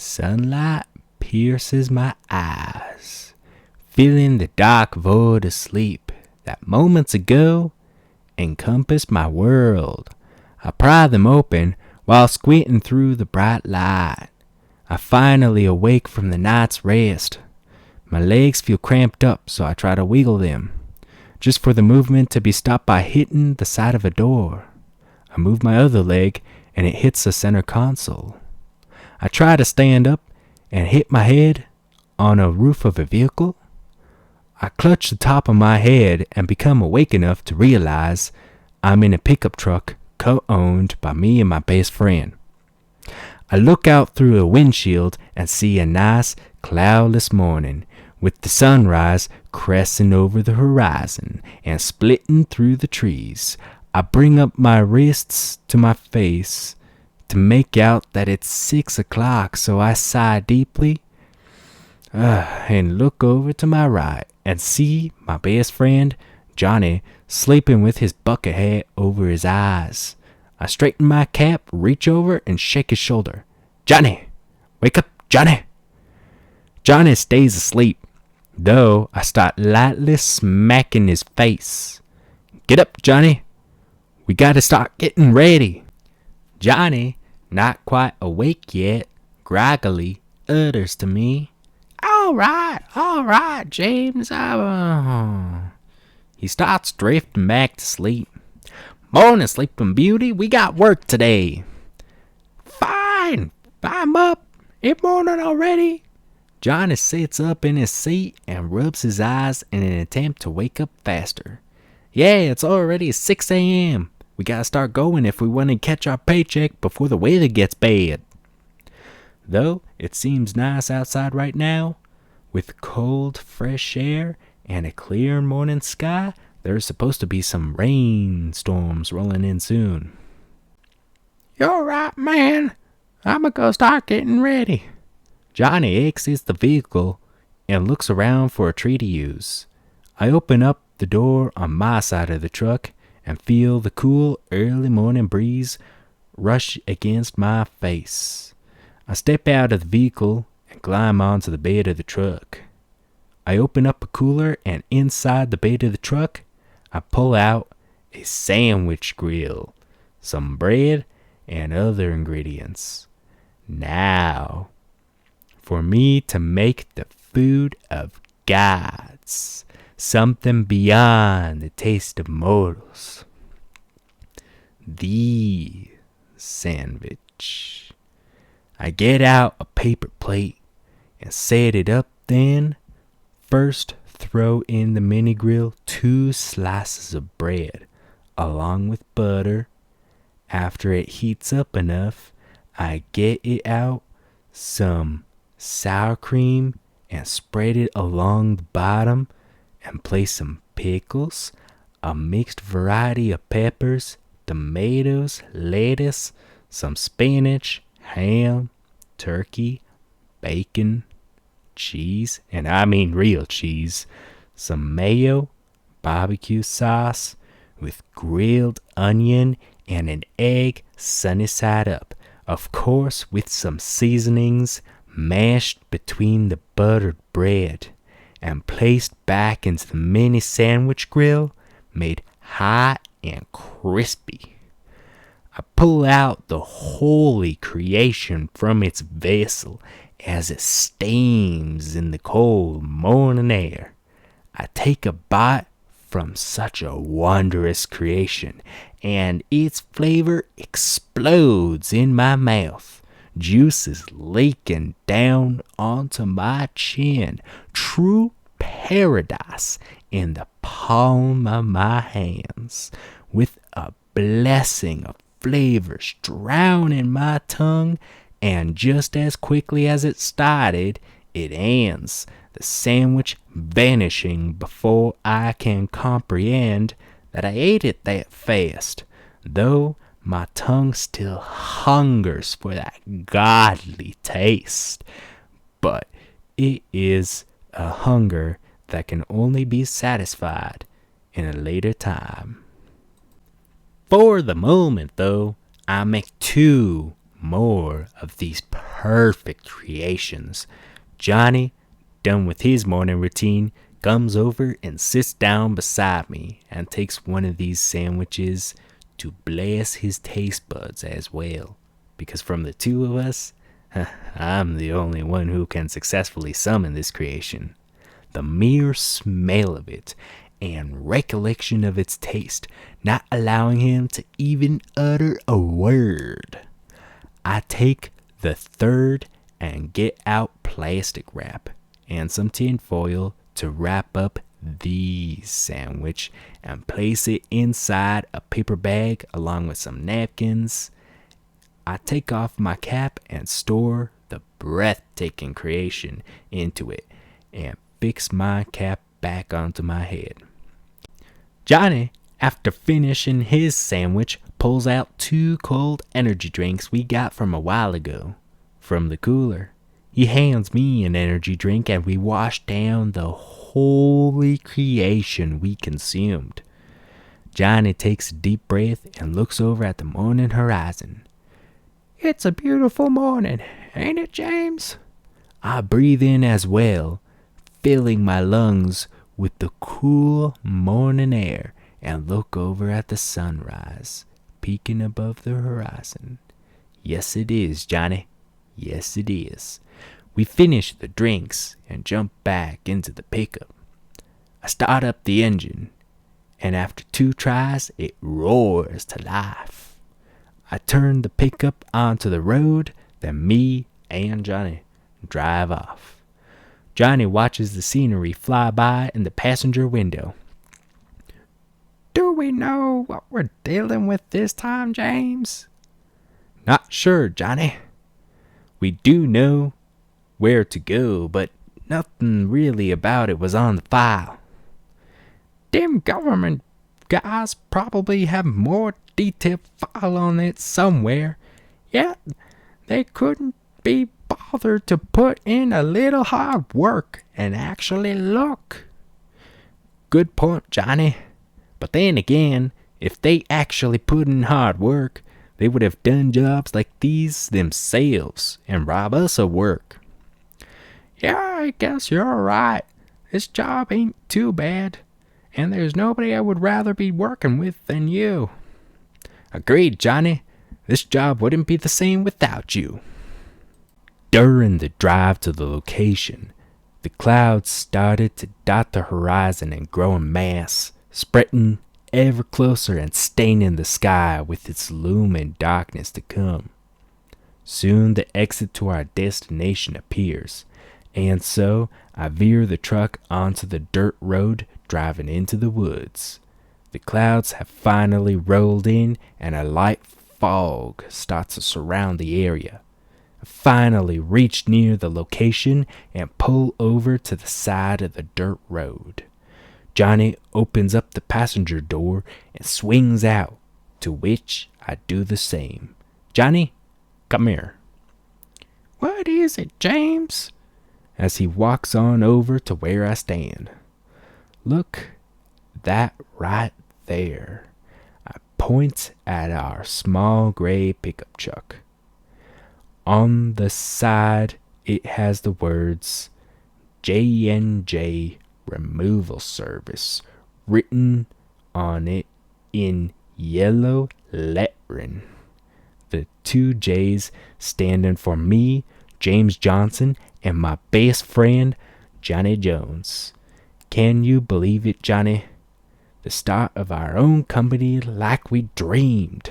Sunlight pierces my eyes, filling the dark void of sleep that moments ago encompassed my world. I pry them open while squinting through the bright light. I finally awake from the night's rest. My legs feel cramped up, so I try to wiggle them, just for the movement to be stopped by hitting the side of a door. I move my other leg, and it hits the center console. I try to stand up and hit my head on a roof of a vehicle. I clutch the top of my head and become awake enough to realize I'm in a pickup truck co-owned by me and my best friend. I look out through a windshield and see a nice, cloudless morning with the sunrise cresting over the horizon and splitting through the trees. I bring up my wrists to my face to make out that it's 6 o'clock, so I sigh deeply and look over to my right and see my best friend, Johnny, sleeping with his bucket hat over his eyes. I straighten my cap, reach over, and shake his shoulder. "Johnny! Wake up, Johnny!" Johnny stays asleep, though I start lightly smacking his face. "Get up, Johnny! We gotta start getting ready." Johnny, not quite awake yet, groggily utters to me, all right, James, He starts drifting back to sleep. "Morning, Sleeping Beauty, we got work today." "Fine, I'm up. It's morning already." Johnny sits up in his seat and rubs his eyes in an attempt to wake up faster. "Yeah, it's already 6 a.m. We gotta start going if we want to catch our paycheck before the weather gets bad." Though it seems nice outside right now, with cold, fresh air and a clear morning sky, there's supposed to be some rainstorms rolling in soon. "You're right, man. I'ma go start getting ready." Johnny exits the vehicle and looks around for a tree to use. I open up the door on my side of the truck and feel the cool early morning breeze rush against my face. I step out of the vehicle and climb onto the bed of the truck. I open up a cooler, and inside the bed of the truck, I pull out a sandwich grill, some bread, and other ingredients. Now, for me to make the food of gods, something beyond the taste of mortals. The sandwich. I get out a paper plate and set it up, then first throw in the mini grill 2 slices of bread along with butter. After it heats up enough, I get it out some sour cream and spread it along the bottom and place some pickles, a mixed variety of peppers, tomatoes, lettuce, some spinach, ham, turkey, bacon, cheese, and I mean real cheese, some mayo, barbecue sauce with grilled onion and an egg sunny side up, of course with some seasonings mashed between the buttered bread and placed back into the mini sandwich grill, made hot and crispy. I pull out the holy creation from its vessel as it steams in the cold morning air. I take a bite from such a wondrous creation, and its flavor explodes in my mouth. Juices leaking down onto my chin. True paradise in the palm of my hands, with a blessing of flavors drowning my tongue, and just as quickly as it started, it ends, the sandwich vanishing before I can comprehend that I ate it that fast, though my tongue still hungers for that godly taste. But it is a hunger that can only be satisfied in a later time. For the moment, though, I make 2 more of these perfect creations. Johnny, done with his morning routine, comes over and sits down beside me and takes one of these sandwiches to bless his taste buds as well. Because from the two of us, I'm the only one who can successfully summon this creation. The mere smell of it and recollection of its taste, not allowing him to even utter a word. I take the third and get out plastic wrap and some tin foil to wrap up the sandwich and place it inside a paper bag along with some napkins. I take off my cap and store the breathtaking creation into it and fix my cap back onto my head. Johnny, after finishing his sandwich, pulls out 2 cold energy drinks we got from a while ago from the cooler. He hands me an energy drink and we wash down the holy creation we consumed. Johnny takes a deep breath and looks over at the morning horizon. "It's a beautiful morning, ain't it, James?" I breathe in as well, filling my lungs with the cool morning air, and look over at the sunrise, peeking above the horizon. Yes, it is, Johnny. Yes, it is. We finish the drinks and jump back into the pickup. I start up the engine, and after 2 tries, it roars to life. I turn the pickup onto the road, then me and Johnny drive off. Johnny watches the scenery fly by in the passenger window. "Do we know what we're dealing with this time, James?" "Not sure, Johnny. We do know where to go, but nothing really about it was on the file." "Them government guys probably have more detailed file on it somewhere, yet they couldn't be bothered to put in a little hard work and actually look." "Good point, Johnny. But then again, if they actually put in hard work, they would have done jobs like these themselves and rob us of work." "Yeah, I guess you're right. This job ain't too bad, and there's nobody I would rather be working with than you." "Agreed, Johnny. This job wouldn't be the same without you." During the drive to the location, the clouds started to dot the horizon and grow in mass, spreading ever closer and staining the sky with its looming darkness to come. Soon the exit to our destination appears, and so I veer the truck onto the dirt road driving into the woods. The clouds have finally rolled in and a light fog starts to surround the area. I finally reach near the location and pull over to the side of the dirt road. Johnny opens up the passenger door and swings out, to which I do the same. "Johnny, come here." "What is it, James?" As he walks on over to where I stand. "Look, that right there." I point at our small gray pickup truck. On the side, it has the words J&J Removal Service written on it in yellow lettering. The 2 J's standing for me, James Johnson, and my best friend, Johnny Jones. Can you believe it, Johnny? The start of our own company like we dreamed.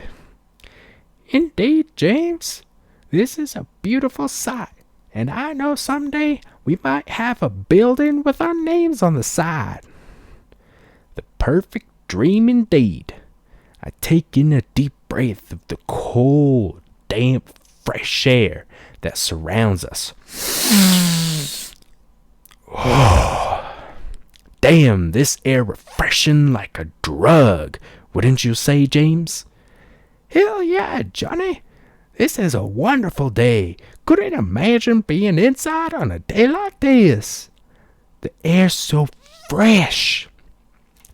"Indeed, James. This is a beautiful sight, and I know someday we might have a building with our names on the side." The perfect dream indeed. I take in a deep breath of the cold, damp, fresh air that surrounds us. Damn, this air refreshing like a drug, wouldn't you say, James? "Hell yeah, Johnny. This is a wonderful day. Couldn't imagine being inside on a day like this. The air's so fresh.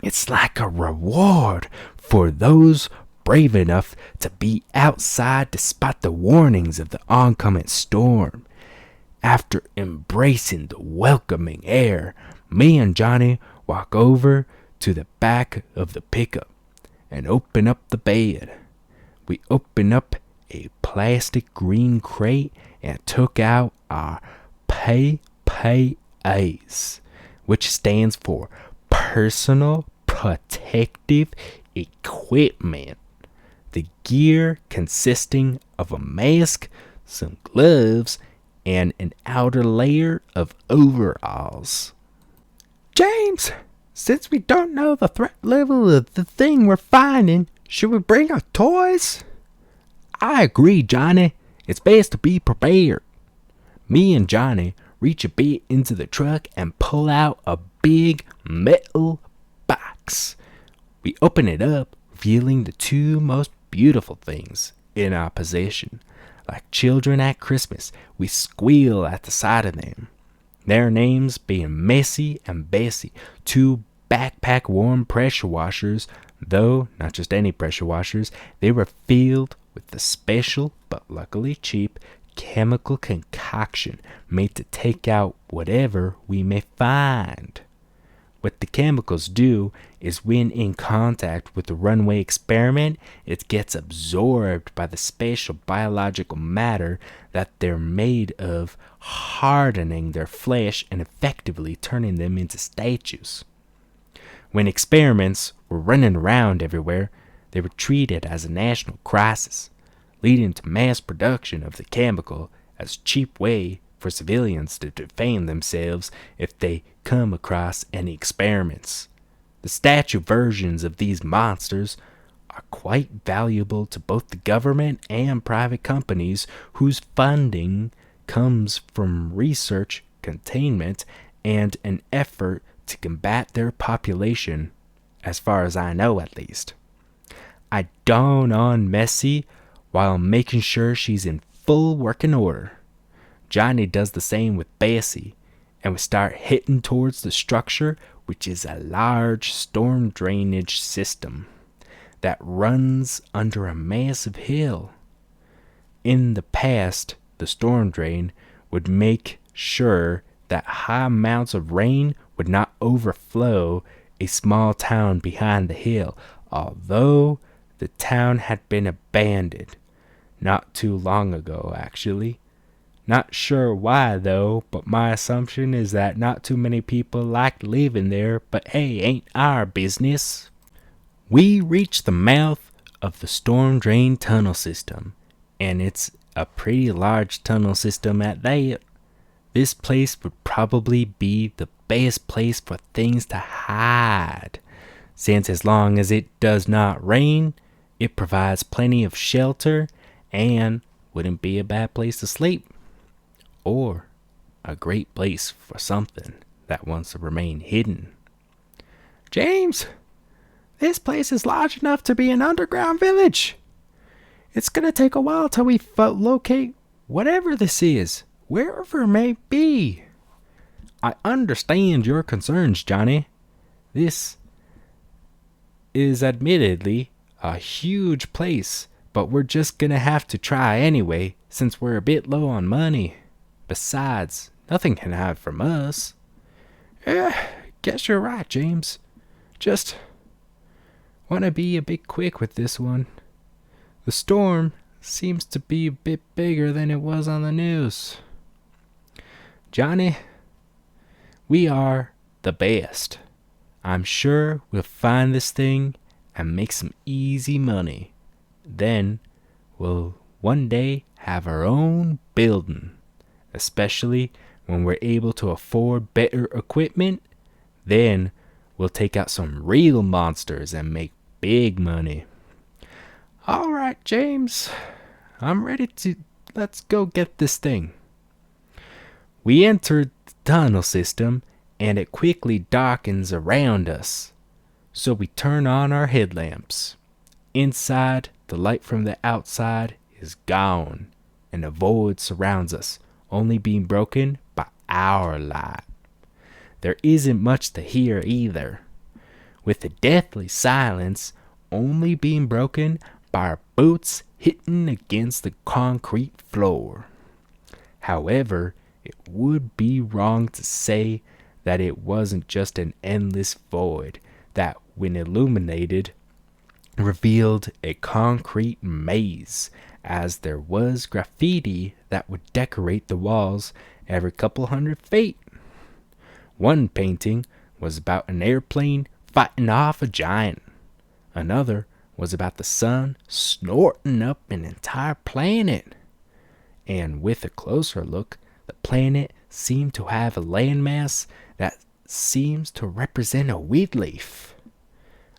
It's like a reward for those brave enough to be outside despite the warnings of the oncoming storm. After embracing the welcoming air, me and Johnny walk over to the back of the pickup and open up the bed. We open up a plastic green crate and took out our PPEs, which stands for Personal Protective Equipment. The gear consisting of a mask, some gloves, and an outer layer of overalls. James, since we don't know the threat level of the thing we're finding, should we bring our toys? I agree, Johnny. It's best to be prepared. Me and Johnny reach a bit into the truck and pull out a big metal box. We open it up, revealing the two most beautiful things in our possession. Like children at Christmas, we squeal at the sight of them. Their names being Messy and Bessie, two backpack warm pressure washers, though not just any pressure washers. They were filled with the special, but luckily cheap, chemical concoction made to take out whatever we may find. What the chemicals do is when in contact with the runway experiment, it gets absorbed by the special biological matter that they're made of, hardening their flesh and effectively turning them into statues. When experiments were running around everywhere, they were treated as a national crisis, leading to mass production of the chemical as a cheap way for civilians to defend themselves if they come across any experiments. The statue versions of these monsters are quite valuable to both the government and private companies whose funding comes from research, containment, and an effort to combat their population, as far as I know at least. I dawn on Messi while making sure she's in full working order. Johnny does the same with Bessie, and we start heading towards the structure, which is a large storm drainage system that runs under a massive hill. In the past, the storm drain would make sure that high amounts of rain would not overflow a small town behind the hill, although the town had been abandoned not too long ago, actually. Not sure why though, but my assumption is that not too many people liked living there, but hey, ain't our business. We reached the mouth of the storm drain tunnel system, and it's a pretty large tunnel system at that. This place would probably be the best place for things to hide, since as long as it does not rain, it provides plenty of shelter and wouldn't be a bad place to sleep. Or a great place for something that wants to remain hidden. James, this place is large enough to be an underground village. It's gonna take a while till we locate whatever this is, wherever it may be. I understand your concerns, Johnny. This is admittedly a huge place, but we're just gonna have to try anyway, since we're a bit low on money. Besides, nothing can hide from us. Yeah, guess you're right, James. Just want to be a bit quick with this one. The storm seems to be a bit bigger than it was on the news. Johnny, we are the best. I'm sure we'll find this thing and make some easy money. Then we'll one day have our own building. Especially when we're able to afford better equipment, then we'll take out some real monsters and make big money. All right, James, I'm ready to, let's go get this thing. We entered the tunnel system and it quickly darkens around us. So we turn on our headlamps. Inside, the light from the outside is gone and a void surrounds us, only being broken by our light. There isn't much to hear either. With the deathly silence, only being broken by our boots hitting against the concrete floor. However, it would be wrong to say that it wasn't just an endless void that, when illuminated, revealed a concrete maze, as there was graffiti that would decorate the walls every couple 100 feet. One painting was about an airplane fighting off a giant. Another was about the sun snorting up an entire planet. And with a closer look, the planet seemed to have a landmass that seems to represent a weed leaf.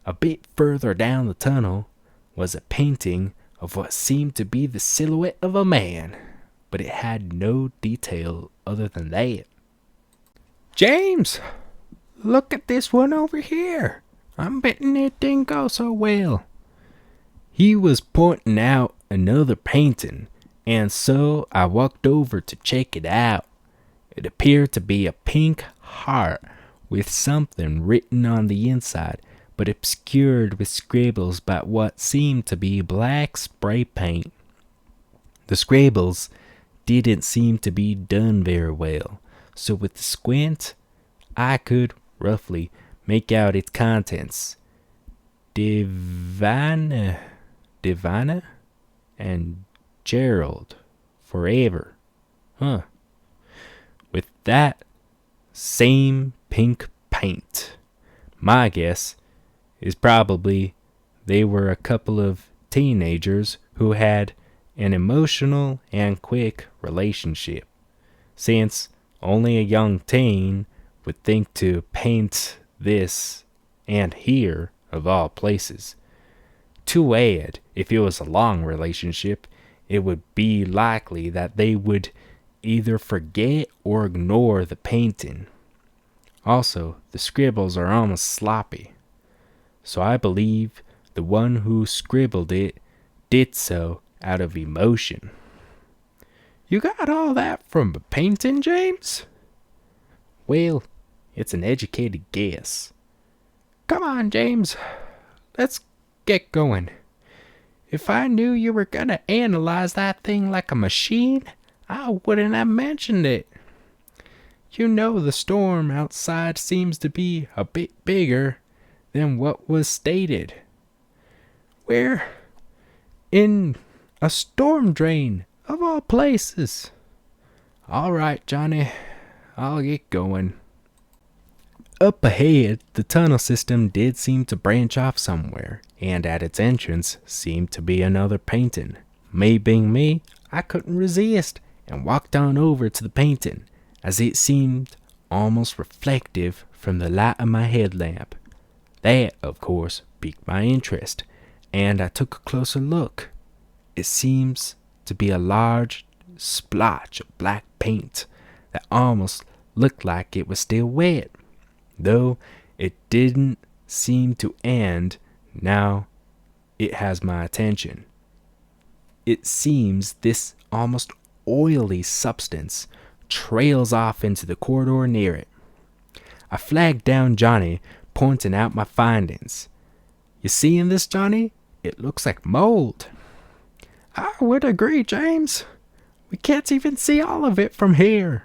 A bit further down the tunnel was a painting of what seemed to be the silhouette of a man, but it had no detail other than that. "James, look at this one over here. I'm betting it didn't go so well." He was pointing out another painting, and so I walked over to check it out. It appeared to be a pink heart with something written on the inside, but obscured with scribbles by what seemed to be black spray paint. The scribbles didn't seem to be done very well, so with the squint, I could roughly make out its contents. Divina, and Gerald, forever. With that same pink paint. My guess is probably they were a couple of teenagers who had an emotional and quick relationship, since only a young teen would think to paint this and here of all places. To add, if it was a long relationship, it would be likely that they would either forget or ignore the painting. Also, the scribbles are almost sloppy, so I believe the one who scribbled it did so out of emotion. "You got all that from a painting, James?" "Well, it's an educated guess." "Come on, James. Let's get going. If I knew you were gonna analyze that thing like a machine, I wouldn't have mentioned it. You know the storm outside seems to be a bit bigger than what was stated. We're in a storm drain, of all places." "All right, Johnny, I'll get going." Up ahead, the tunnel system did seem to branch off somewhere, and at its entrance seemed to be another painting. Me being me, I couldn't resist and walked on over to the painting, as it seemed almost reflective from the light of my headlamp. That, of course, piqued my interest, and I took a closer look. It seems to be a large splotch of black paint that almost looked like it was still wet, though it didn't seem to end. Now it has my attention. It seems this almost oily substance trails off into the corridor near it. I flagged down Johnny, pointing out my findings. "You seeing this, Johnny? It looks like mold." "I would agree, James. We can't even see all of it from here."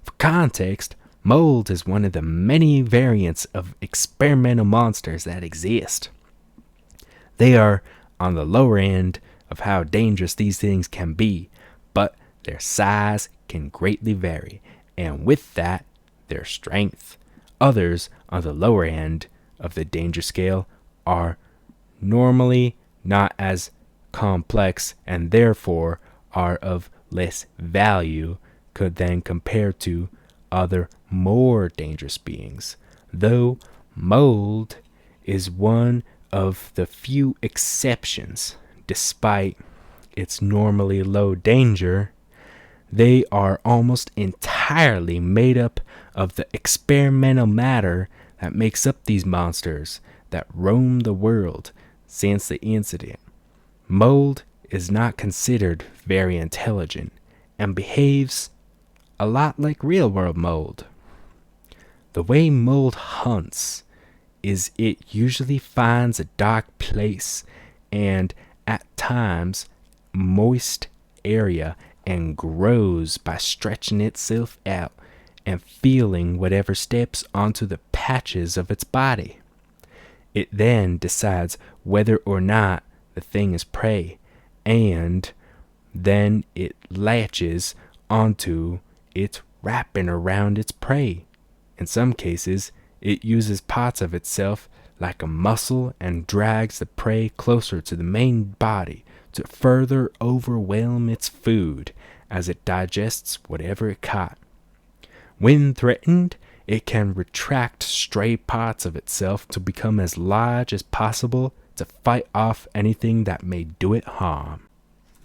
For context, mold is one of the many variants of experimental monsters that exist. They are on the lower end of how dangerous these things can be, but their size can greatly vary, and with that, their strength. Others on the lower end of the danger scale are normally not as complex and therefore are of less value than compared to other more dangerous beings, though mold is one of the few exceptions. Despite its normally low danger, they are almost entirely made up of the experimental matter that makes up these monsters that roam the world since the incident. Mold is not considered very intelligent and behaves a lot like real-world mold. The way mold hunts is it usually finds a dark place and at times moist area and grows by stretching itself out and feeling whatever steps onto the patches of its body. It then decides whether or not the thing is prey, and then it latches onto it, wrapping around its prey. In some cases, it uses parts of itself like a muscle and drags the prey closer to the main body to further overwhelm its food as it digests whatever it caught. When threatened, it can retract stray parts of itself to become as large as possible to fight off anything that may do it harm.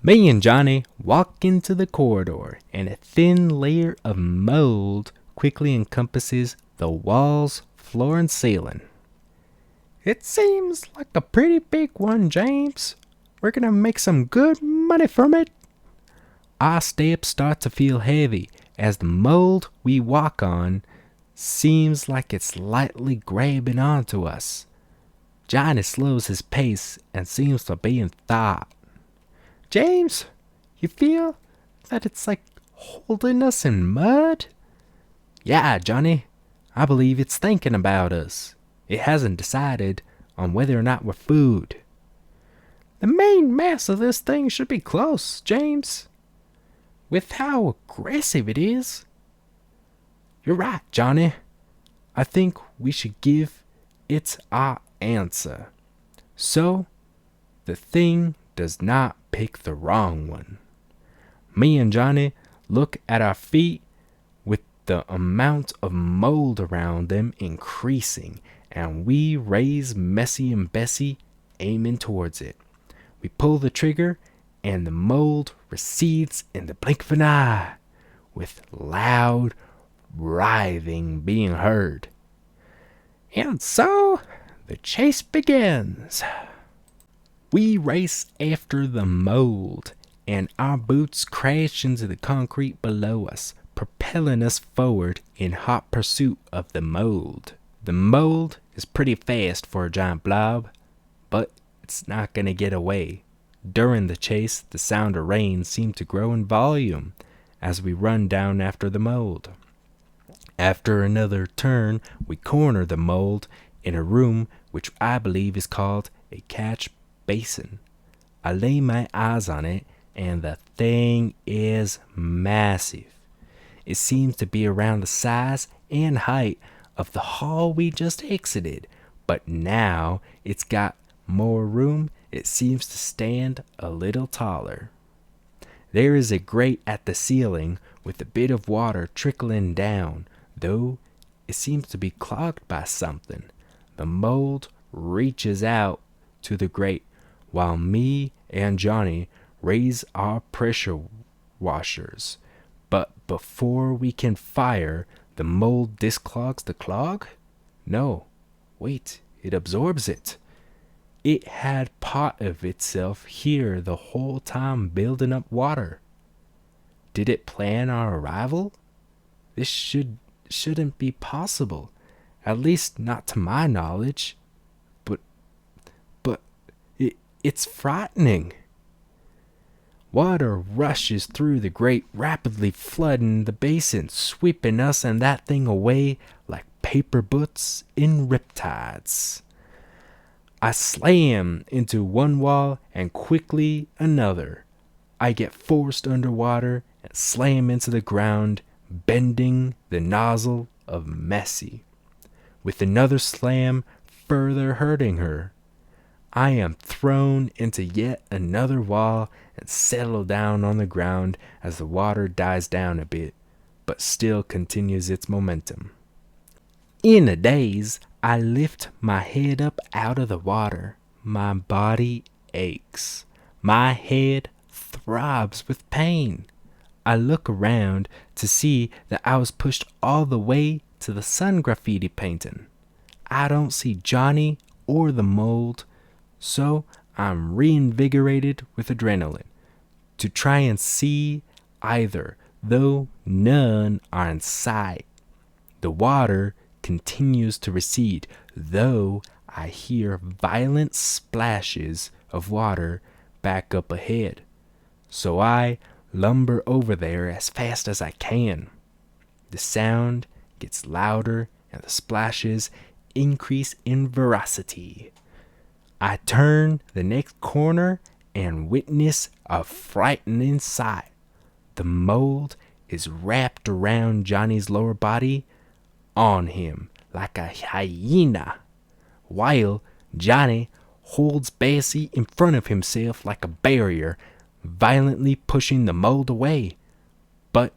Me and Johnny walk into the corridor, and a thin layer of mold quickly encompasses the walls, floor, and ceiling. It seems like a pretty big one, James. We're gonna make some good money from it. Our steps start to feel heavy as the mold we walk on seems like it's lightly grabbing onto us. Johnny slows his pace and seems to be in thought. James, you feel that it's like holding us in mud? Yeah, Johnny, I believe it's thinking about us. It hasn't decided on whether or not we're food. The main mass of this thing should be close, James. With how aggressive it is. You're right, Johnny. I think we should give it our answer, so the thing does not pick the wrong one. Me and Johnny look at our feet with the amount of mold around them increasing, and we raise Messi and Bessie, aiming towards it. We pull the trigger, and the mold recedes in the blink of an eye, with loud writhing being heard. And so the chase begins. We race after the mold, and our boots crash into the concrete below us, propelling us forward in hot pursuit of the mold. The mold is pretty fast for a giant blob, but it's not going to get away. During the chase, the sound of rain seemed to grow in volume as we run down after the mold. After another turn, we corner the mold in a room which I believe is called a catch basin. I lay my eyes on it, and the thing is massive. It seems to be around the size and height of the hall we just exited, but now it's got more room. It seems to stand a little taller. There is a grate at the ceiling with a bit of water trickling down, though it seems to be clogged by something. The mold reaches out to the grate while me and Johnny raise our pressure washers. But before we can fire, the mold disclogs the clog? No, wait, it absorbs it. It had part of itself here the whole time building up water. Did it plan our arrival? This shouldn't be possible, at least not to my knowledge. But it's frightening. Water rushes through the grate, rapidly flooding the basin, sweeping us and that thing away like paper boots in riptides. I slam into one wall and quickly another. I get forced underwater and slam into the ground, bending the nozzle of Messi, with another slam further hurting her. I am thrown into yet another wall and settle down on the ground as the water dies down a bit, but still continues its momentum. In a daze, I lift my head up out of the water. My body aches. My head throbs with pain. I look around to see that I was pushed all the way to the sun graffiti painting. I don't see Johnny or the mold, so I'm reinvigorated with adrenaline to try and see either, though none are in sight. The water continues to recede, though I hear violent splashes of water back up ahead. So I lumber over there as fast as I can. The sound gets louder and the splashes increase in veracity. I turn the next corner and witness a frightening sight. The mold is wrapped around Johnny's lower body, on him like a hyena, while Johnny holds Bessie in front of himself like a barrier, violently pushing the mold away. But,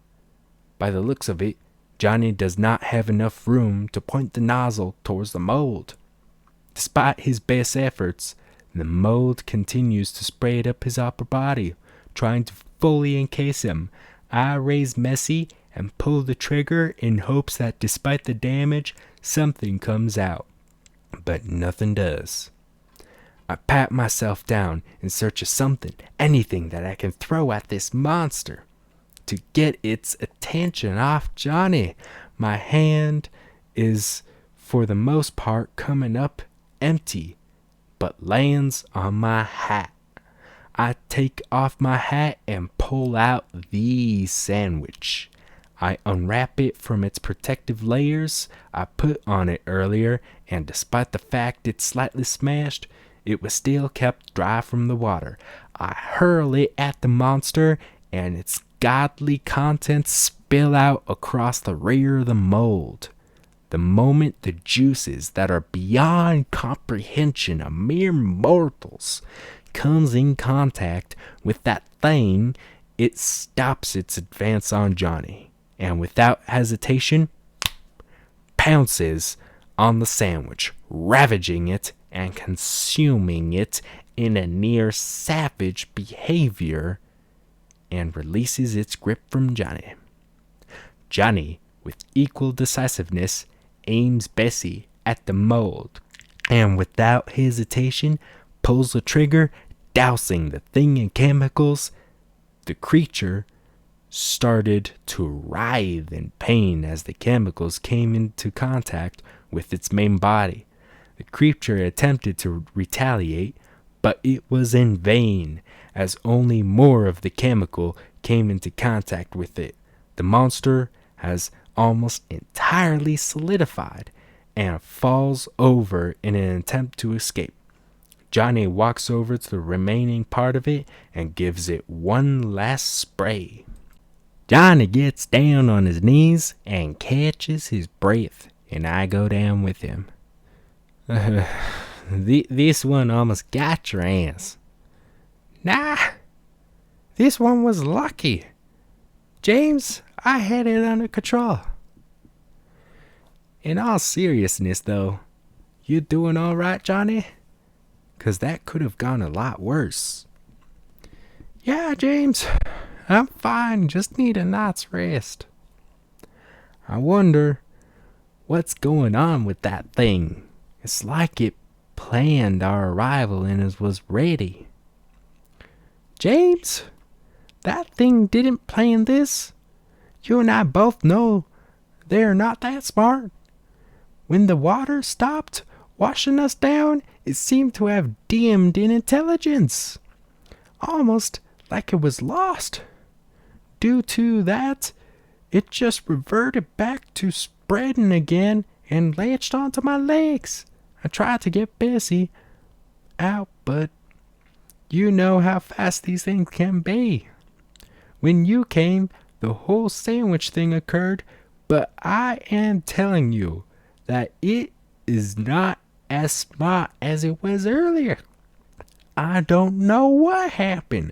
by the looks of it, Johnny does not have enough room to point the nozzle towards the mold. Despite his best efforts, the mold continues to spread up his upper body, trying to fully encase him. I raise Messi and pull the trigger in hopes that despite the damage, something comes out. But nothing does. I pat myself down in search of something, anything that I can throw at this monster to get its attention off Johnny. My hand is, for the most part, coming up empty, but lands on my hat. I take off my hat and pull out the sandwich. I unwrap it from its protective layers I put on it earlier, and despite the fact it's slightly smashed, it was still kept dry from the water. I hurl it at the monster, and its godly contents spill out across the rear of the mold. The moment the juices that are beyond comprehension of mere mortals comes in contact with that thing, it stops its advance on Johnny, and without hesitation, pounces on the sandwich, ravaging it and consuming it in a near savage behavior, and releases its grip from Johnny. Johnny, with equal decisiveness, aims Bessie at the mold, and without hesitation pulls the trigger, dousing the thing in chemicals. The creature started to writhe in pain as the chemicals came into contact with its main body. The creature attempted to retaliate, but it was in vain, as only more of the chemical came into contact with it. The monster has almost entirely solidified and falls over in an attempt to escape. Johnny walks over to the remaining part of it and gives it one last spray. Johnny gets down on his knees and catches his breath, and I go down with him. This one almost got your ass. Nah, this one was lucky. James, I had it under control. In all seriousness, though, you doing all right, Johnny? 'Cause that could have gone a lot worse. Yeah, James, I'm fine. Just need a night's rest. I wonder what's going on with that thing. It's like it planned our arrival and it was ready. James, that thing didn't plan this. You and I both know they're not that smart. When the water stopped washing us down, it seemed to have dimmed in intelligence, almost like it was lost. Due to that, it just reverted back to spreading again and latched onto my legs. I tried to get Bessie out, but you know how fast these things can be. When you came, the whole sandwich thing occurred, but I am telling you that it is not as smart as it was earlier. I don't know what happened,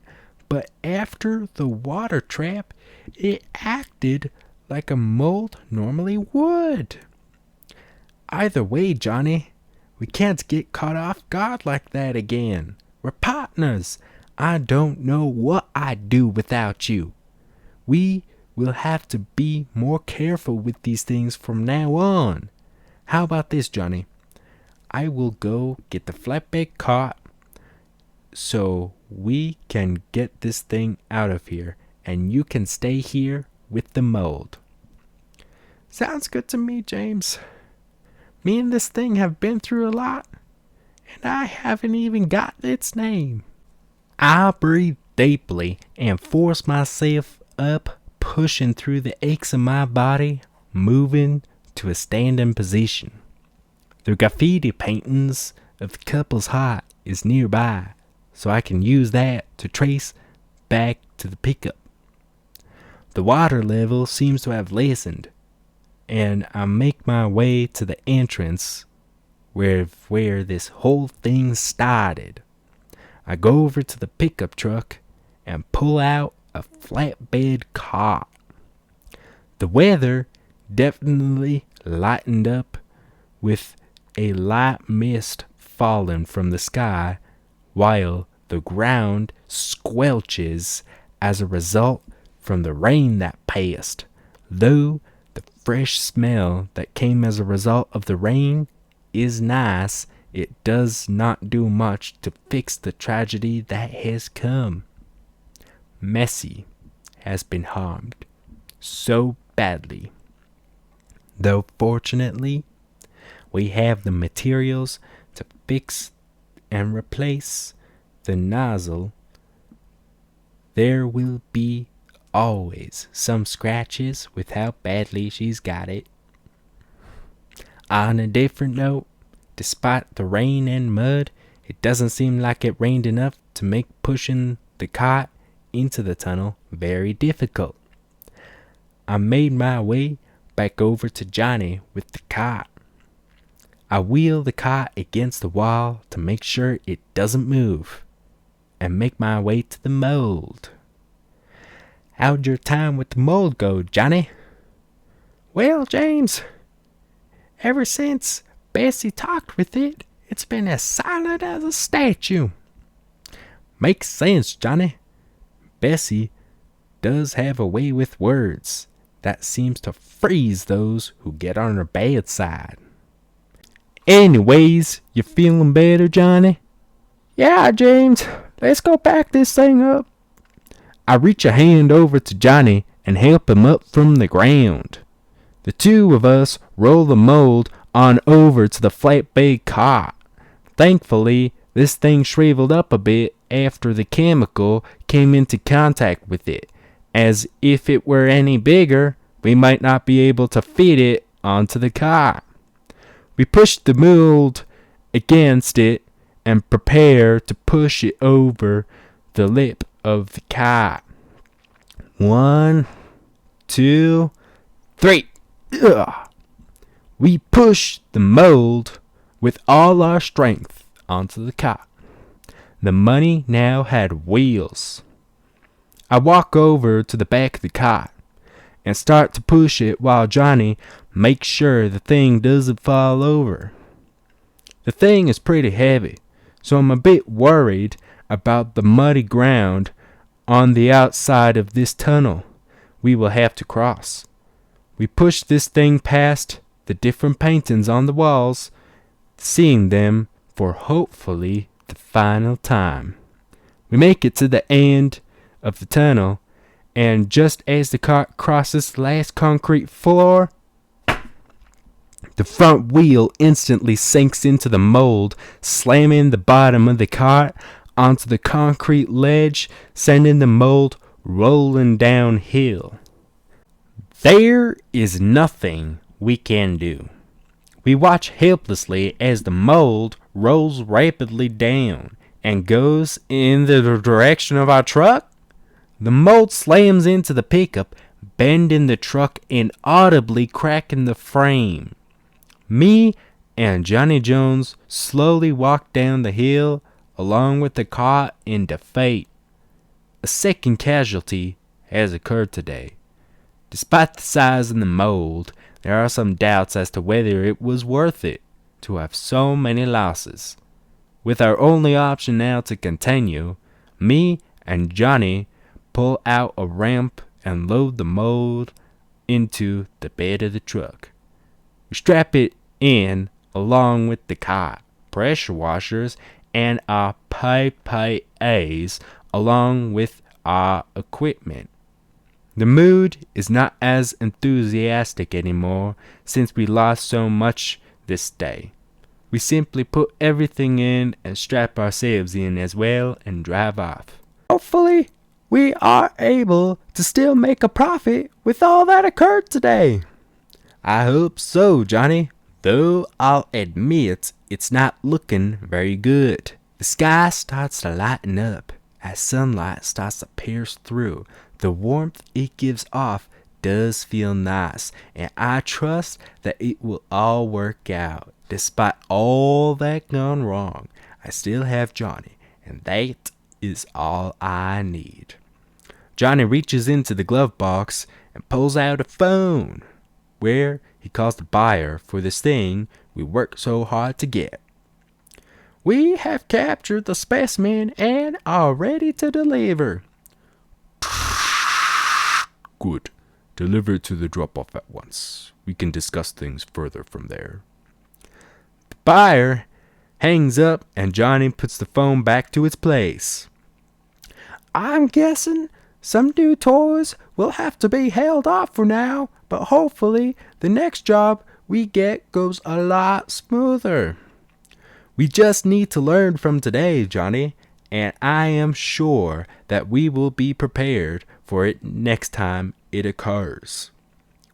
but after the water trap, it acted like a mold normally would. Either way, Johnny, we can't get caught off guard like that again. We're partners. I don't know what I'd do without you. We will have to be more careful with these things from now on. How about this, Johnny? I will go get the flatbed cart so we can get this thing out of here, and you can stay here with the mold. Sounds good to me, James. Me and this thing have been through a lot, and I haven't even got its name. I breathe deeply and force myself up, pushing through the aches of my body, moving to a standing position. The graffiti paintings of the couple's heart is nearby, so I can use that to trace back to the pickup. The water level seems to have lessened, and I make my way to the entrance where this whole thing started. I go over to the pickup truck and pull out a flatbed cart. The weather definitely lightened up with a light mist falling from the sky, while the ground squelches as a result from the rain that passed. Though the fresh smell that came as a result of the rain is nice, it does not do much to fix the tragedy that has come. Messi has been harmed so badly. Though fortunately, we have the materials to fix and replace the nozzle, there will be always some scratches with how badly she's got it. On a different note, despite the rain and mud, it doesn't seem like it rained enough to make pushing the cart into the tunnel very difficult. I made my way back over to Johnny with the cart. I wheel the cart against the wall to make sure it doesn't move, and make my way to the mold. How'd your time with the mold go, Johnny? Well, James, ever since Bessie talked with it, it's been as silent as a statue. Makes sense, Johnny. Bessie does have a way with words that seems to freeze those who get on her bad side. Anyways, you feeling better, Johnny? Yeah, James, let's go pack this thing up. I reach a hand over to Johnny and help him up from the ground. The two of us roll the mold on over to the flatbed cart. Thankfully, this thing shriveled up a bit after the chemical came into contact with it, as if it were any bigger, we might not be able to fit it onto the cart. We push the mold against it and prepare to push it over the lip of the cart. 1, 2, 3. Ugh. We push the mold with all our strength onto the cart. The money now had wheels. I walk over to the back of the cart and start to push it while Johnny makes sure the thing doesn't fall over. The thing is pretty heavy, so I'm a bit worried about the muddy ground on the outside of this tunnel we will have to cross. We push this thing past the different paintings on the walls, seeing them for hopefully the final time. We make it to the end of the tunnel, and just as the cart crosses the last concrete floor, the front wheel instantly sinks into the mold, slamming the bottom of the cart onto the concrete ledge, sending the mold rolling downhill. There is nothing we can do. We watch helplessly as the mold rolls rapidly down and goes in the direction of our truck. The mold slams into the pickup, bending the truck and audibly cracking the frame. Me and Johnny Jones slowly walk down the hill along with the cart in defeat. A second casualty has occurred today. Despite the size of the mold, there are some doubts as to whether it was worth it to have so many losses. With our only option now to continue, me and Johnny pull out a ramp and load the mold into the bed of the truck. We strap it in along with the cart, pressure washers, and our PPAs along with our equipment. The mood is not as enthusiastic anymore since we lost so much this day. We simply put everything in and strap ourselves in as well and drive off. Hopefully, we are able to still make a profit with all that occurred today. I hope so, Johnny. Though I'll admit it's not looking very good. The sky starts to lighten up as sunlight starts to pierce through. The warmth it gives off does feel nice, and I trust that it will all work out. Despite all that gone wrong, I still have Johnny, and that is all I need. Johnny reaches into the glove box and pulls out a phone, where he calls the buyer for this thing we worked so hard to get. We have captured the specimen and are ready to deliver. Good. Deliver it to the drop-off at once. We can discuss things further from there. The buyer hangs up and Johnny puts the phone back to its place. I'm guessing some new toys will have to be held off for now, but hopefully the next job we get goes a lot smoother. We just need to learn from today, Johnny, and I am sure that we will be prepared for it next time it occurs.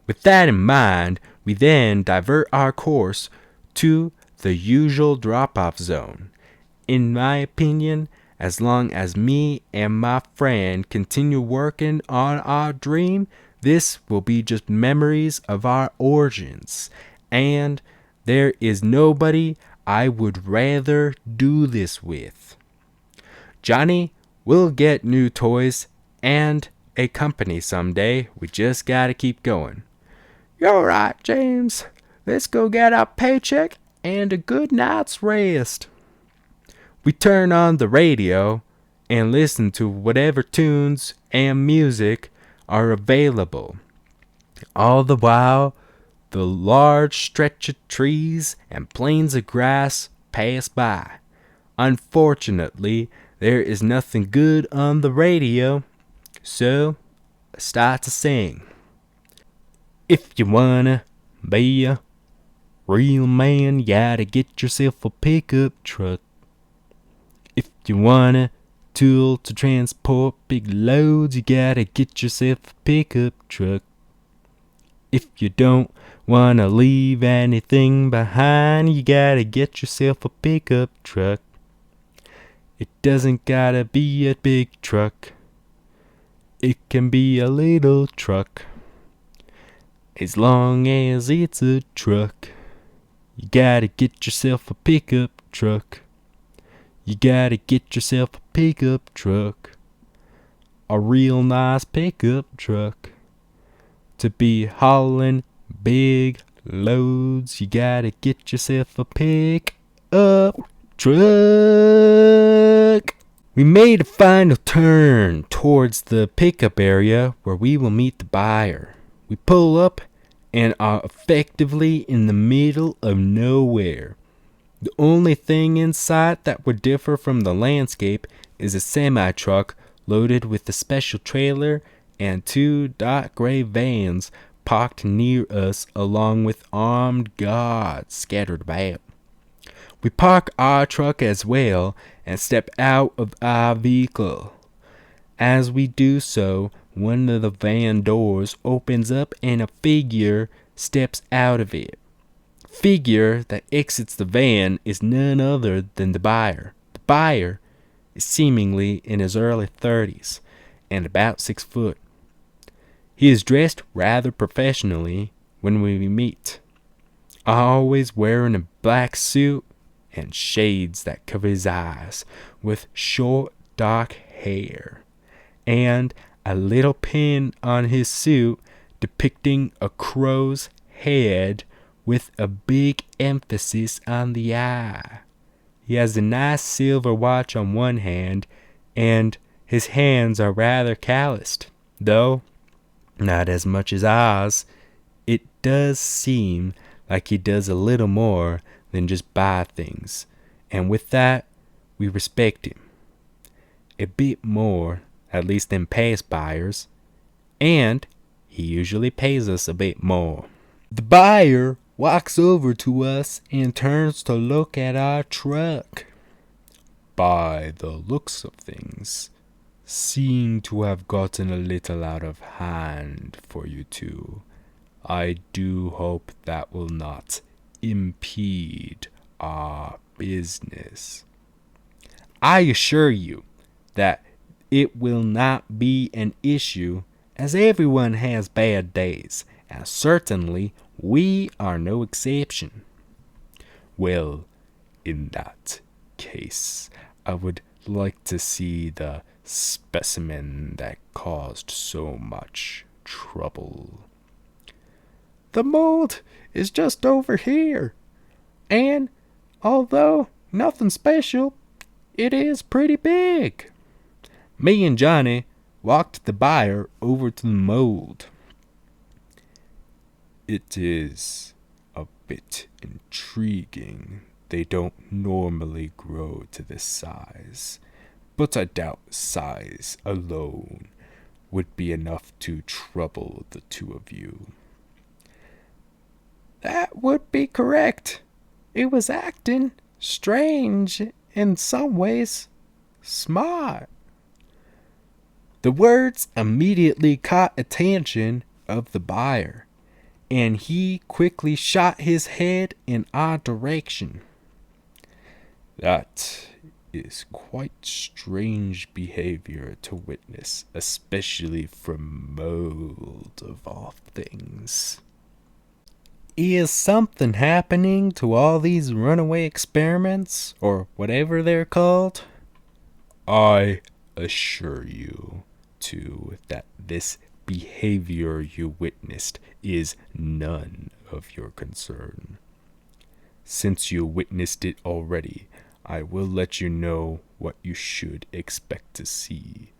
With that in mind, we then divert our course to the usual drop-off zone. In my opinion, as long as me and my friend continue working on our dream, this will be just memories of our origins. And there is nobody I would rather do this with. Johnny will get new toys and a company someday. We just gotta keep going. You're right, James. Let's go get our paycheck and a good night's rest. We turn on the radio and listen to whatever tunes and music are available. All the while, the large stretch of trees and plains of grass pass by. Unfortunately, there is nothing good on the radio, so I start to sing. If you wanna be a real man, you gotta get yourself a pickup truck. If you want a tool to transport big loads, you gotta get yourself a pickup truck. If you don't wanna leave anything behind, you gotta get yourself a pickup truck. It doesn't gotta be a big truck. It can be a little truck. As long as it's a truck. You gotta get yourself a pickup truck. You gotta get yourself a pickup truck. A real nice pickup truck. To be hauling big loads, you gotta get yourself a pickup truck. We made a final turn towards the pickup area where we will meet the buyer. We pull up and are effectively in the middle of nowhere. The only thing in sight that would differ from the landscape is a semi-truck loaded with a special trailer and two dark gray vans parked near us along with armed guards scattered about. We park our truck as well and step out of our vehicle. As we do so, one of the van doors opens up and a figure steps out of it. The figure that exits the van is none other than the buyer. The buyer is seemingly in his early 30s and about 6 foot. He is dressed rather professionally when we meet, always wearing a black suit and shades that cover his eyes, with short dark hair, and a little pin on his suit depicting a crow's head with a big emphasis on the eye. He has a nice silver watch on one hand, and his hands are rather calloused, though not as much as ours. It does seem like he does a little more than just buy things, and with that, we respect him a bit more, at least than past buyers, and he usually pays us a bit more. The buyer walks over to us and turns to look at our truck. By the looks of things, seem to have gotten a little out of hand for you two. I do hope that will not impede our business. I assure you that it will not be an issue, as everyone has bad days, and certainly we are no exception. Well, in that case, I would like to see the specimen that caused so much trouble. The mold is just over here, and although nothing special, it is pretty big. Me and Johnny walked the buyer over to the mold. It is a bit intriguing. They don't normally grow to this size, but I doubt size alone would be enough to trouble the two of you. That would be correct. It was acting strange, in some ways smart. The words immediately caught attention of the buyer, and he quickly shot his head in our direction. That is quite strange behavior to witness, especially from mold of all things. Is something happening to all these runaway experiments, or whatever they're called? I assure you, too, that this behavior you witnessed is none of your concern. Since you witnessed it already, I will let you know what you should expect to see.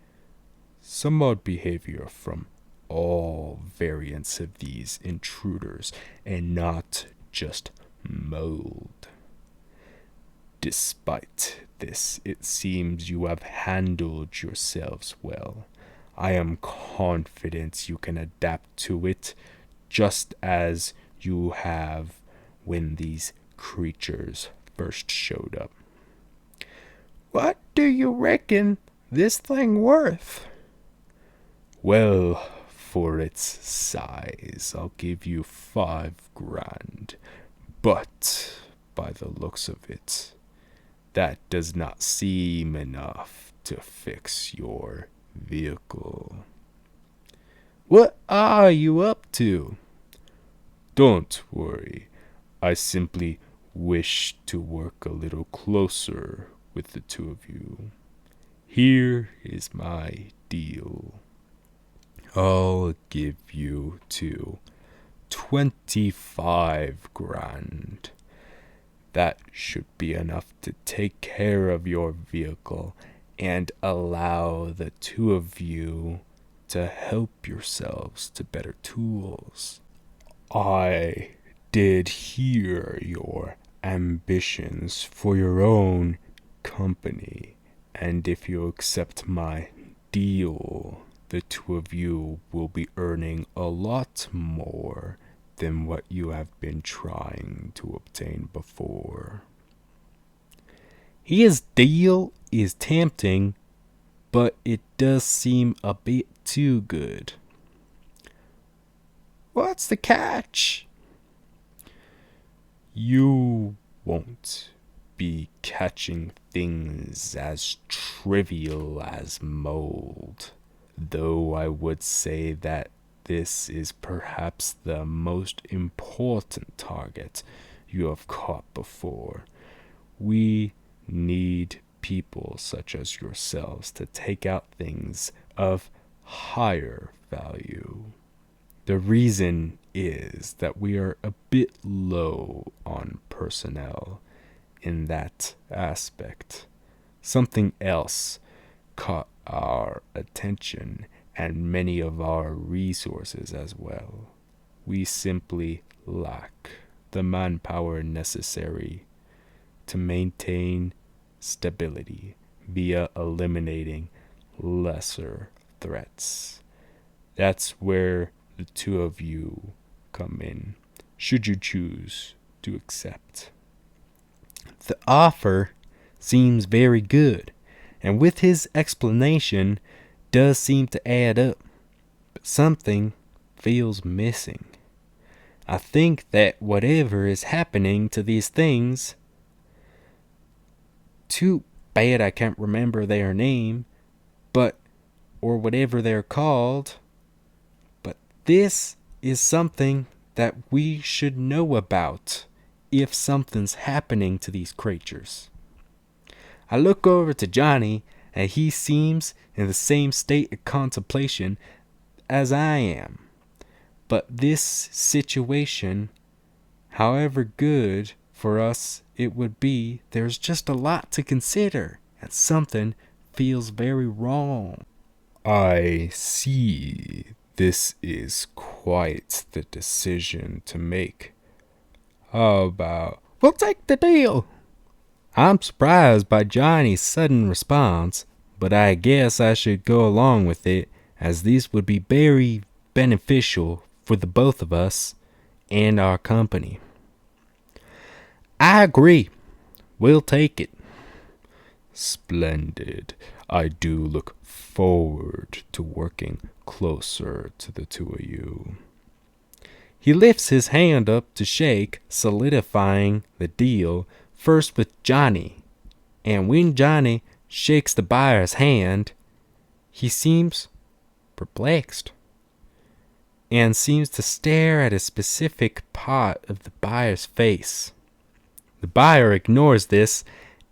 Some odd behavior from all variants of these intruders, and not just mold. Despite this, it seems you have handled yourselves well. I am confident you can adapt to it, just as you have when these creatures first showed up. What do you reckon this thing worth? Well, for its size, I'll give you $5,000. But, by the looks of it, that does not seem enough to fix your vehicle. What are you up to? Don't worry. I simply wish to work a little closer with the two of you. Here is my deal. I'll give you $25,000. That should be enough to take care of your vehicle and allow the two of you to help yourselves to better tools. I did hear your ambitions for your own company, and if you accept my deal, the two of you will be earning a lot more than what you have been trying to obtain before. His deal is tempting, but it does seem a bit too good. What's the catch? You won't be catching things as trivial as mold, though I would say that this is perhaps the most important target you have caught before. We need people such as yourselves to take out things of higher value. The reason is that we are a bit low on personnel in that aspect. Something else caught our attention and many of our resources as well. We simply lack the manpower necessary to maintain stability via eliminating lesser threats. That's where the two of you come in. should you choose to accept. The offer seems very good, and with his explanation does seem to add up, but something feels missing. I think that whatever is happening to these things, too bad I can't remember their name, or whatever they're called, but this is something that we should know about if something's happening to these creatures. I look over to Johnny, and he seems in the same state of contemplation as I am. But this situation, however good for us it would be, there's just a lot to consider, and something feels very wrong. I see. This is quite the decision to make. How about, we'll take the deal? I'm surprised by Johnny's sudden response, but I guess I should go along with it, as this would be very beneficial for the both of us and our company. I agree. We'll take it. Splendid. I do look forward to working closer to the two of you. He lifts his hand up to shake, solidifying the deal, first with Johnny. And when Johnny shakes the buyer's hand, he seems perplexed and seems to stare at a specific part of the buyer's face. The buyer ignores this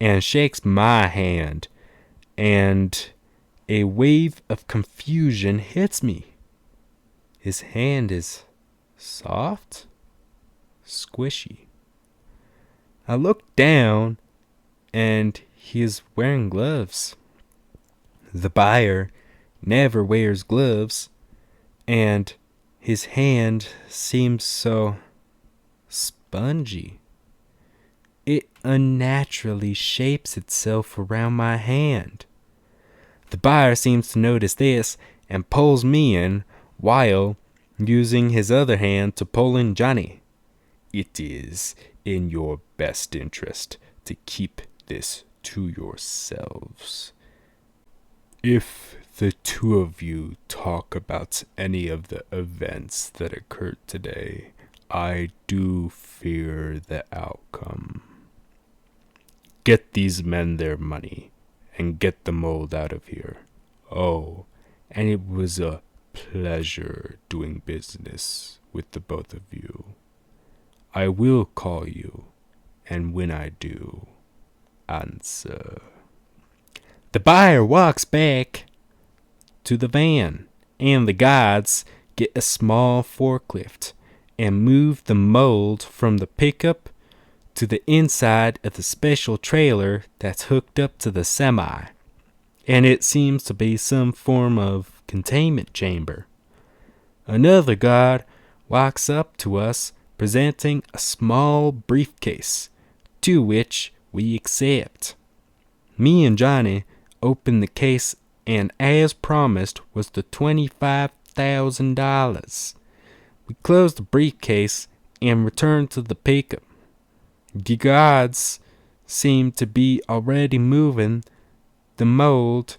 and shakes my hand, and a wave of confusion hits me. His hand is soft, squishy. I look down, and he is wearing gloves. The buyer never wears gloves, and his hand seems so spongy. It unnaturally shapes itself around my hand. The buyer seems to notice this and pulls me in while using his other hand to pull in Johnny. It is in your best interest to keep this to yourselves. If the two of you talk about any of the events that occurred today, I do fear the outcome. Get these men their money and get the mold out of here. Oh, and it was a pleasure doing business with the both of you. I will call you, and when I do, answer. The buyer walks back to the van, and the guards get a small forklift and move the mold from the pickup to the inside of the special trailer that's hooked up to the semi. And it seems to be some form of containment chamber. Another guard walks up to us presenting a small briefcase, to which we accept. Me and Johnny open the case, and as promised was the $25,000. We close the briefcase and return to the pickup. The guards seem to be already moving the mold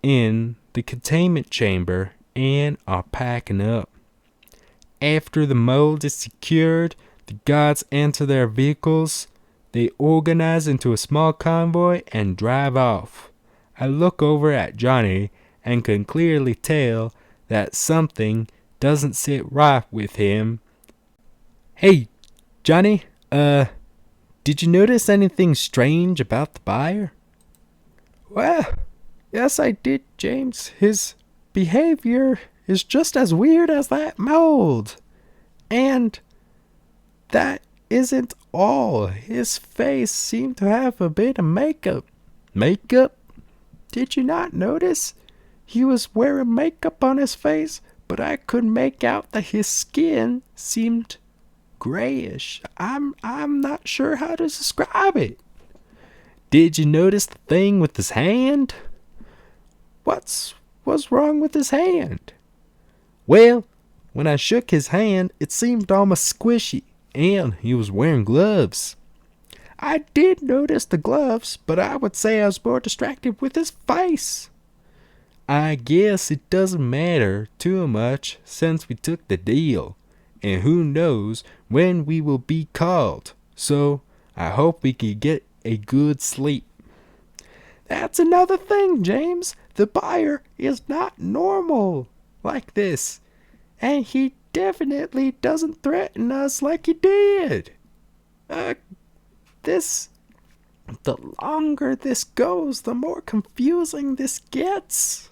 in the containment chamber and are packing up. After the mold is secured, the guards enter their vehicles. They organize into a small convoy and drive off. I look over at Johnny and can clearly tell that something doesn't sit right with him. Hey, Johnny, did you notice anything strange about the buyer? Well, yes I did, James. His behavior is just as weird as that mold. And that isn't all. His face seemed to have a bit of makeup. Makeup? Did you not notice? He was wearing makeup on his face, but I could make out that his skin seemed grayish. I'm not sure how to describe it. Did you notice the thing with his hand? What's wrong with his hand? Well, when I shook his hand, it seemed almost squishy, and he was wearing gloves. I did notice the gloves, but I would say I was more distracted with his face. I guess it doesn't matter too much since we took the deal, and who knows when we will be called, so I hope we can get a good sleep. That's another thing, James. The buyer is not normal like this, and he definitely doesn't threaten us like he did. The longer this goes, the more confusing this gets.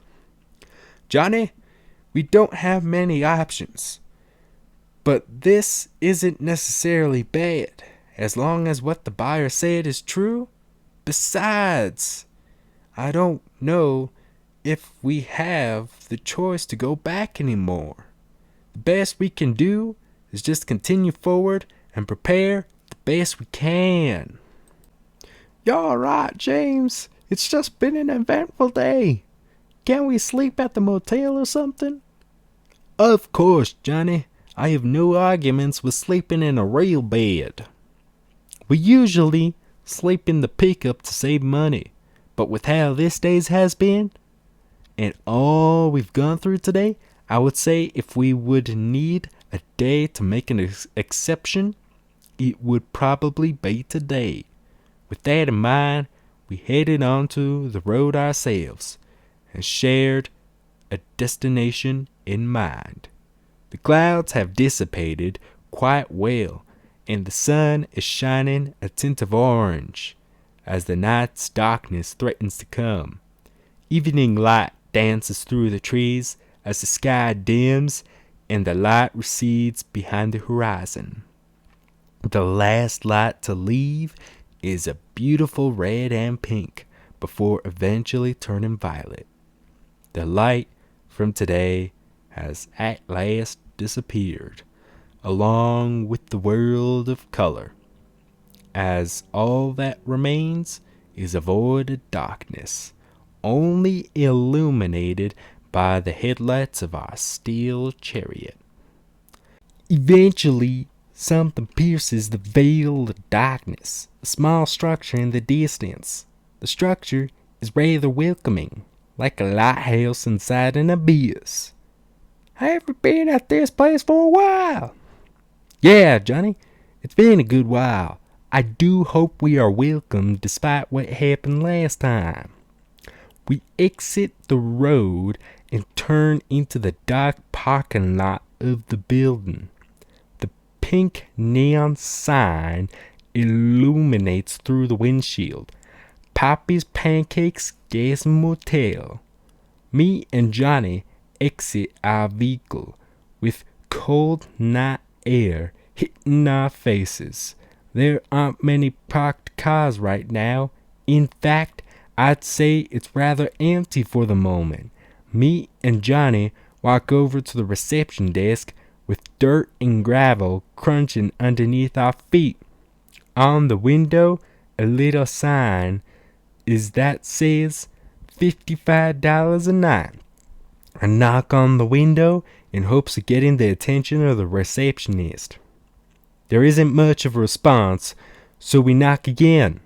Johnny, we don't have many options, but this isn't necessarily bad, as long as what the buyer said is true. Besides, I don't know if we have the choice to go back anymore. The best we can do is just continue forward and prepare the best we can. You're right, James. It's just been an eventful day. Can we sleep at the motel or something? Of course, Johnny. I have no arguments with sleeping in a real bed. We usually sleep in the pickup to save money, but with how this day's has been, and all we've gone through today, I would say if we would need a day to make an exception, it would probably be today. With that in mind, we headed onto the road ourselves and shared a destination in mind. The clouds have dissipated quite well, and the sun is shining a tint of orange as the night's darkness threatens to come. Evening light dances through the trees as the sky dims and the light recedes behind the horizon. The last light to leave is a beautiful red and pink before eventually turning violet. The light from today has at last disappeared, along with the world of color, as all that remains is a void of darkness, only illuminated by the headlights of our steel chariot. Eventually, something pierces the veil of darkness, a small structure in the distance. The structure is rather welcoming, like a lighthouse inside an abyss. I haven't been at this place for a while. Yeah, Johnny, it's been a good while. I do hope we are welcome despite what happened last time. We exit the road and turn into the dark parking lot of the building. The pink neon sign illuminates through the windshield. Poppy's Pancakes Gas Motel. Me and Johnny exit our vehicle with cold night air hitting our faces. There aren't many parked cars right now. In fact, I'd say it's rather empty for the moment. Me and Johnny walk over to the reception desk with dirt and gravel crunching underneath our feet. On the window, a little sign is that says $55 a night. I knock on the window in hopes of getting the attention of the receptionist. There isn't much of a response, so we knock again.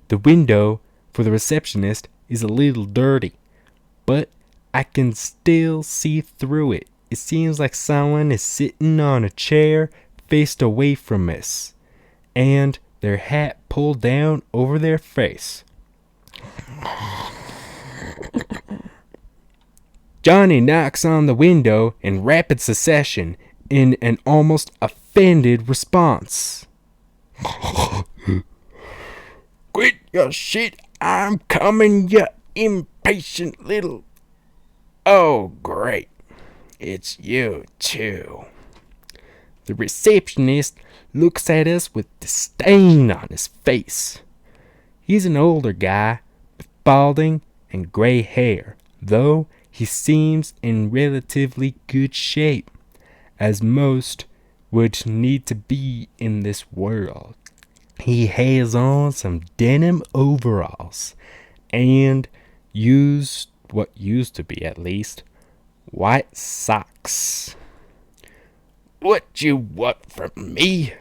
The window for the receptionist is a little dirty, but I can still see through it. It seems like someone is sitting on a chair faced away from us, and their hat pulled down over their face. Johnny knocks on the window in rapid succession in an almost offended response. Quit your shit, I'm coming, you impatient little... Oh, great. It's you, too. The receptionist looks at us with disdain on his face. He's an older guy with balding and gray hair, though he seems in relatively good shape, as most would need to be in this world. He has on some denim overalls and what used to be at least, white socks. What you want from me?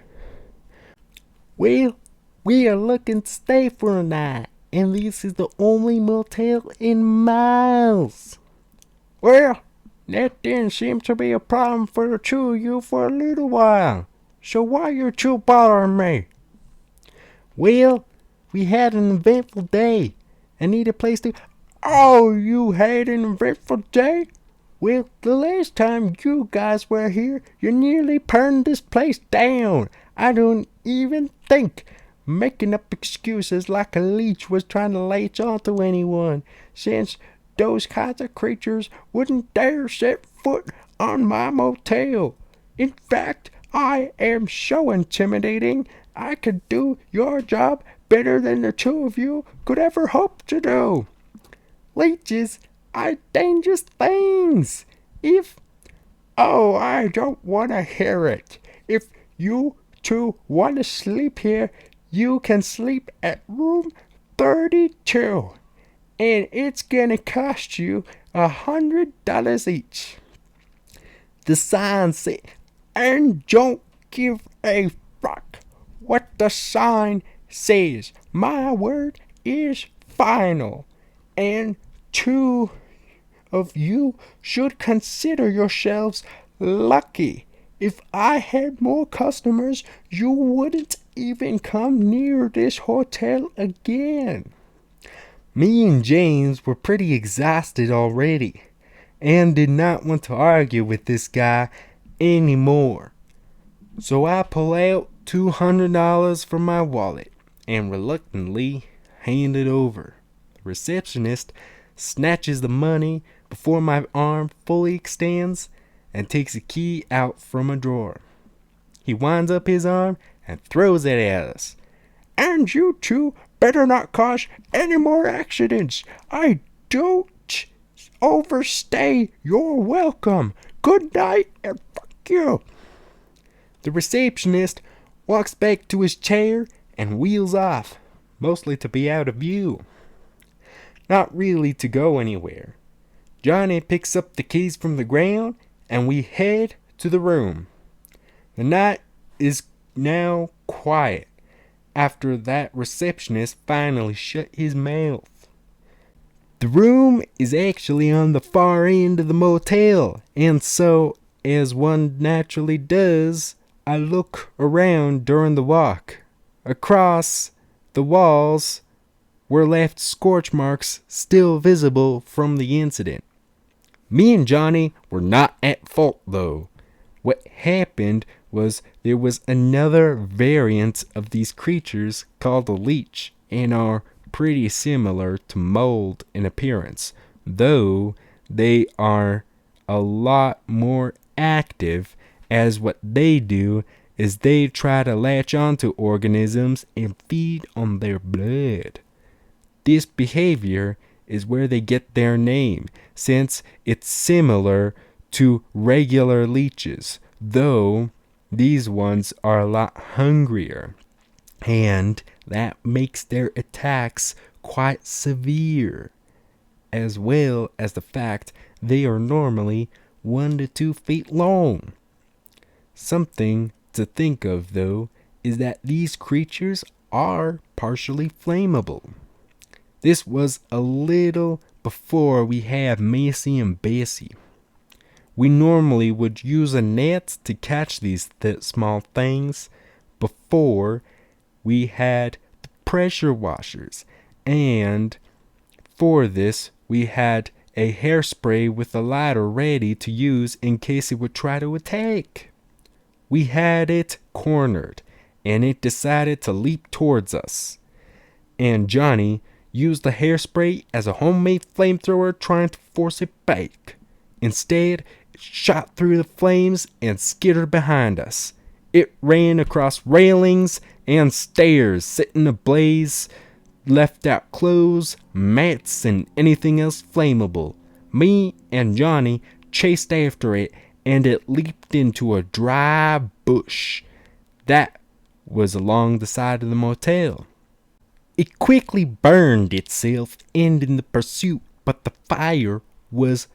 Well, we are looking to stay for a night, and this is the only motel in miles. Well, that didn't seem to be a problem for the two of you for a little while. So why you two bothering me? Well, we had an eventful day. I need a place to... Oh, you had an eventful day? Well, the last time you guys were here, you nearly burned this place down. I don't even think making up excuses like a leech was trying to latch onto anyone, since those kinds of creatures wouldn't dare set foot on my motel. In fact, I am so intimidating, I could do your job better than the two of you could ever hope to do. Leeches are dangerous things. I don't want to hear it. If you two want to sleep here, you can sleep at room 32. And it's gonna cost you $100 each. The sign says, and don't give a fuck what the sign says. My word is final. And two of you should consider yourselves lucky. If I had more customers, you wouldn't even come near this hotel again. Me and James were pretty exhausted already, and did not want to argue with this guy anymore. So I pull out $200 from my wallet and reluctantly hand it over. The receptionist snatches the money before my arm fully extends and takes a key out from a drawer. He winds up his arm and throws it at us. And you two better not cause any more accidents. I don't overstay your welcome. Good night and fuck you. The receptionist walks back to his chair and wheels off, mostly to be out of view. Not really to go anywhere. Johnny picks up the keys from the ground and we head to the room. The night is now quiet after that receptionist finally shut his mouth. The room is actually on the far end of the motel, and so, as one naturally does, I look around during the walk. Across the walls were left scorch marks still visible from the incident. Me and Johnny were not at fault though. What happened was there was another variant of these creatures called a leech, and are pretty similar to mold in appearance, though they are a lot more active, as what they do is they try to latch onto organisms and feed on their blood. This behavior is where they get their name, since it's similar to regular leeches, though these ones are a lot hungrier, and that makes their attacks quite severe, as well as the fact they are normally 1 to 2 feet long. Something to think of, though, is that these creatures are partially flammable. This was a little before we had Macy and Bessie. We normally would use a net to catch these small things before we had the pressure washers, and for this we had a hairspray with a lighter ready to use in case it would try to attack. We had it cornered, and it decided to leap towards us, and Johnny used the hairspray as a homemade flamethrower trying to force it back. Instead, it shot through the flames and skittered behind us. It ran across railings and stairs, setting ablaze, left out clothes, mats, and anything else flammable. Me and Johnny chased after it, and it leaped into a dry bush that was along the side of the motel. It quickly burned itself, ending the pursuit, but the fire was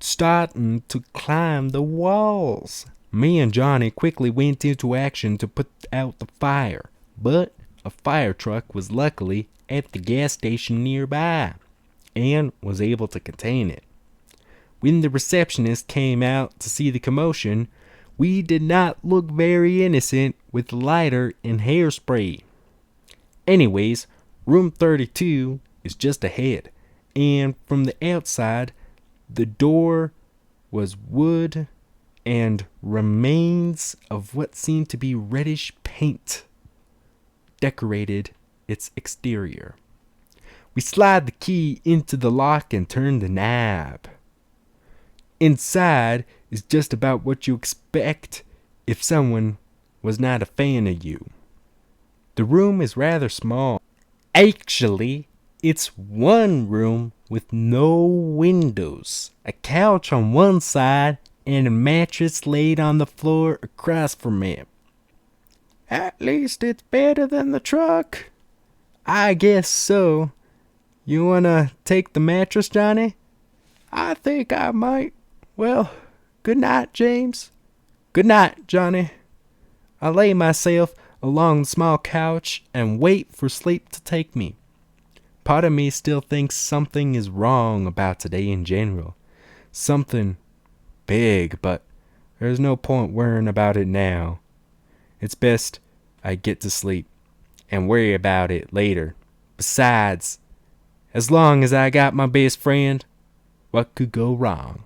starting to climb the walls. Me and Johnny quickly went into action to put out the fire. but a fire truck was luckily at the gas station nearby and was able to contain it. When the receptionist came out to see the commotion, we did not look very innocent with the lighter and hairspray. Anyways, room 32 is just ahead, and from the outside, the door was wood and remains of what seemed to be reddish paint decorated its exterior. We slide the key into the lock and turn the knob. Inside is just about what you expect if someone was not a fan of you. The room is rather small. Actually, it's one room with no windows, a couch on one side, and a mattress laid on the floor across from it. At least it's better than the truck. I guess so. You wanna take the mattress, Johnny? I think I might. Well, good night, James. Good night, Johnny. I lay myself along the small couch and wait for sleep to take me. Part of me still thinks something is wrong about today in general. Something big, but there's no point worrying about it now. It's best I get to sleep and worry about it later. Besides, as long as I got my best friend, what could go wrong?